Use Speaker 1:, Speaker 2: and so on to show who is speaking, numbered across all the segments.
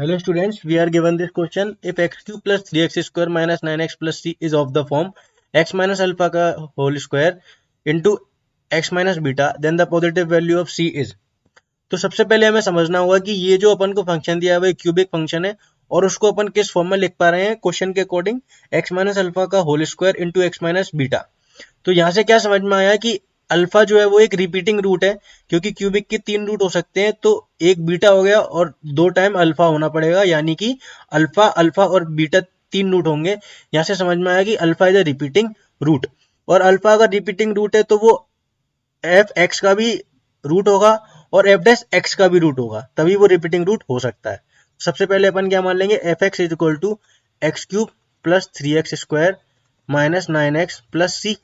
Speaker 1: Hello students, we are given this question. If x cube plus 3x square minus 9x plus c is of the form x minus alpha का whole square into x minus beta, then the positive value of c is. तो सबसे पहले हमें समझना होगा कि ये जो अपन को फंक्शन दिया हुआ है क्यूबिक फंक्शन है और उसको अपन किस फॉर्म में लिख पा रहे हैं क्वेश्चन के अकॉर्डिंग x माइनस अल्फा का whole square into x minus beta. तो यहाँ से क्या समझ में आया कि अल्फा जो है वो एक रिपीटिंग रूट है, क्योंकि क्यूबिक के 3 रूट हो सकते हैं, तो एक बीटा हो गया और 2 टाइम अल्फा होना पड़ेगा, यानी कि अल्फा अल्फा और बीटा 3 रूट होंगे। यहाँ से समझ में आया कि alpha is a repeating root, और अल्फा अगर रिपीटिंग रूट है तो वो एफ एक्स का भी रूट होगा और एफ डैश एक्स का भी रूट होगा, तभी वो रिपीटिंग रूट हो सकता है। सबसे पहले अपन क्या मान लेंगे, F X is equal to X cube plus 3x square minus 9x plus C.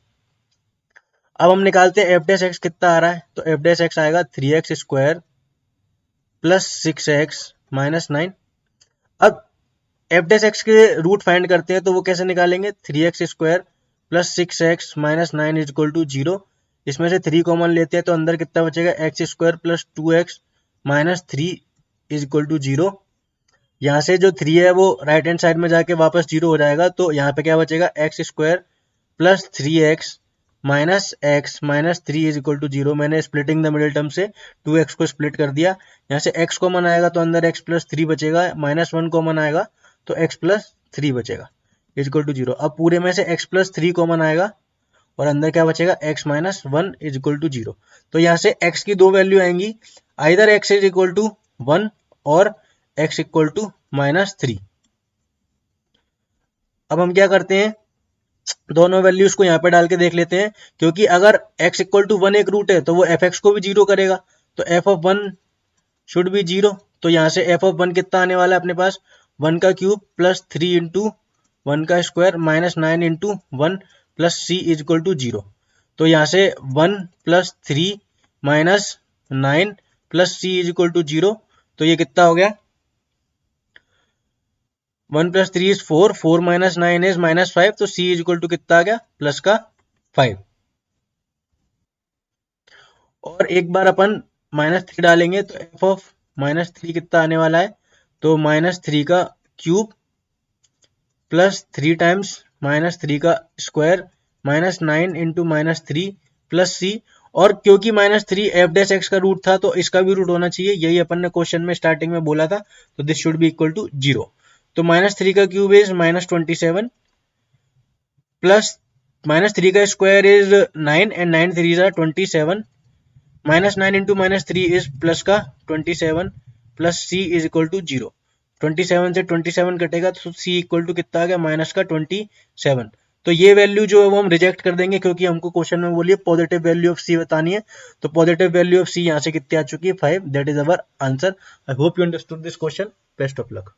Speaker 1: अब हम निकालते हैं एफ डैश एक्स कितना आ रहा है, तो एफ डैश एक्स आएगा 3x square plus 6x minus 9। अब एफ डैश एक्स के रूट फाइंड करते हैं, तो वो कैसे निकालेंगे, 3x square plus 6x minus 9 is equal to 0। इसमें से 3 कॉमन लेते हैं तो अंदर कितना बचेगा, x square plus 2x minus 3 is equal to 0। यहाँ से जो 3 है वो राइट हैंड साइड में जाके वापस 0 हो जाएगा, तो यहाँ पे क्या बचेगा, x square plus 3x minus x minus 3 is equal to 0। मैंने स्प्लिटिंग द मिडिल टर्म से 2x को स्प्लिट कर दिया। यहाँ से x कॉमन आएगा तो अंदर x प्लस 3 बचेगा, माइनस 1 कॉमन आएगा तो x प्लस 3 बचेगा इज इक्वल टू 0। अब पूरे में से x प्लस 3 कॉमन आएगा और अंदर क्या बचेगा, x minus 1 is equal to 0। तो यहाँ से x की दो वैल्यू आएंगी, either x is equal to 1 और x इक्वल टू माइनस 3। अब हम क्या करते हैं, दोनों वैल्यूज को यहाँ पे डाल के देख लेते हैं, क्योंकि अगर x इक्वल टू 1 एक रूट है तो वो एफ एक्स को भी 0 करेगा, तो एफ ऑफ 1 शुड बी 0। तो यहाँ से एफ ऑफ 1 कितना आने वाला है अपने पास, 1 का क्यूब प्लस 3 इंटू 1 का square minus 9 into 1 plus c is equal to 0। तो यहाँ से 1 plus 3 minus 9 plus c is equal to 0। तो ये कितना हो गया, 1 plus 3 is 4, 4 minus 9 is minus 5, तो c इज इक्वल टू कितना आ गया, प्लस का 5। और एक बार अपन माइनस 3 डालेंगे तो f ऑफ माइनस 3 कितना आने वाला है, तो माइनस 3 का क्यूब प्लस 3 टाइम्स माइनस 3 का square minus 9 into minus 3 plus C. और क्योंकि माइनस 3 एफ डैश एक्स का रूट था तो इसका भी रूट होना चाहिए, यही अपन ने क्वेश्चन में स्टार्टिंग में बोला था, तो this should be equal to 0। तो माइनस 3 का cube is minus 27 plus minus 3 का square is 9 and 9 3 is 27 minus 9 into minus 3 is plus का 27 plus c is equal to 0। 27 से 27 कटेगा तो सी इक्वल टू कितना आ गया, माइनस का 27। तो ये वैल्यू जो है वो हम रिजेक्ट कर देंगे, क्योंकि हमको क्वेश्चन में बोलिए पॉजिटिव वैल्यू ऑफ सी बतानी है। तो पॉजिटिव वैल्यू ऑफ सी यहाँ से कितनी आ चुकी है, 5। That is our answer. I hope you understood this question. Best of luck.